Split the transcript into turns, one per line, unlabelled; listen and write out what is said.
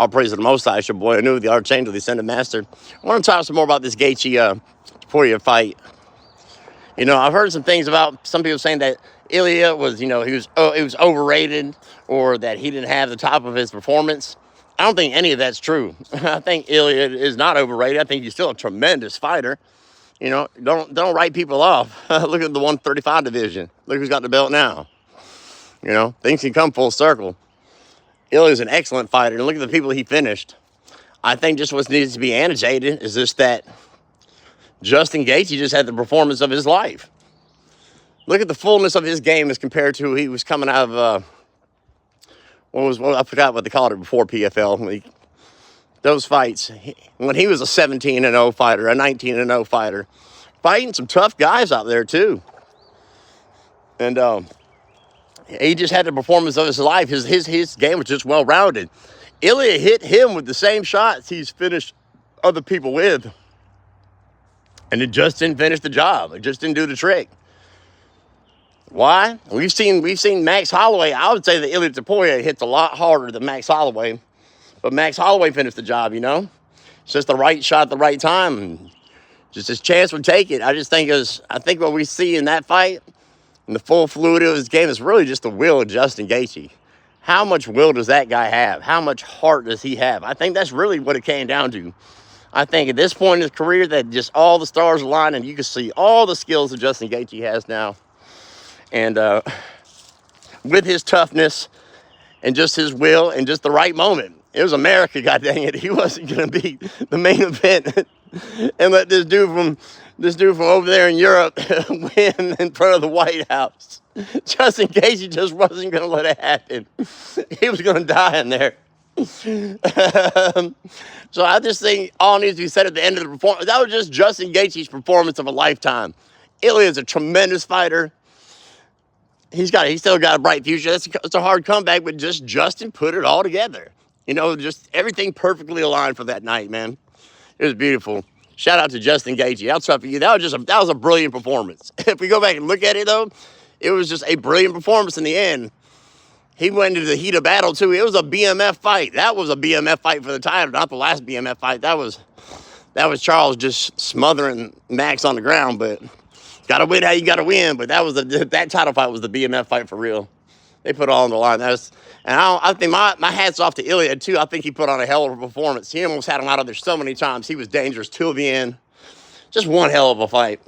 All praise to the Most High, it's your boy Anu, the Archangel, the Ascended Master. I want to talk some more about this Gaethje Poirier fight. You know, I've heard some things about some people saying that Ilya was, he was overrated, or that he didn't have the top of his performance. I don't think any of that's true. I think Ilya is not overrated. I think he's still a tremendous fighter. You know, don't write people off. Look at the 135 division. Look who's got the belt now. You know, things can come full circle. Ilya's an excellent fighter, and look at the people he finished. I think just what needs to be annotated is just that Justin Gaethje just had the performance of his life. Look at the fullness of his game as compared to he was coming out of, I forgot what they called it before PFL. Those fights, when he was a 17-0 fighter, a 19-0 fighter, fighting some tough guys out there too. And he just had the performance of his life. His game was just well-rounded. Ilya hit him with the same shots he's finished other people with. And it just didn't finish the job. It just didn't do the trick. Why? We've seen Max Holloway. I would say that Ilya Poirier hits a lot harder than Max Holloway. But Max Holloway finished the job, you know? It's just the right shot at the right time. Just his chance would take it. I think what we see in that fight, and the full fluidity of his game, is really just the will of Justin Gaethje. How much will does that guy have? How much heart does he have? I think that's really what it came down to. I think at this point in his career that just all the stars align, and you can see all the skills that Justin Gaethje has now. And with his toughness and just his will and just the right moment. It was America, goddang it. He wasn't going to be the main event and let this dude from over there in Europe win in front of the White House. Justin Gaethje just wasn't going to let it happen. He was going to die in there. So I just think all needs to be said at the end of the performance. That was just Justin Gaethje's performance of a lifetime. Ilya is a tremendous fighter. He's still got a bright future. It's a hard comeback, but just Justin put it all together. You know, just everything perfectly aligned for that night, man. It was beautiful. Shout out to Justin Gaethje. How tough for you. That was a brilliant performance. If we go back and look at it, though, it was just a brilliant performance in the end. He went into the heat of battle, too. It was a BMF fight. That was a BMF fight for the title, not the last BMF fight. That was Charles just smothering Max on the ground, but gotta win how you gotta win. But that title fight was the BMF fight for real. They put it all on the line. I think my hat's off to Ilya, too. I think he put on a hell of a performance. He almost had him out of there so many times. He was dangerous till the end. Just one hell of a fight.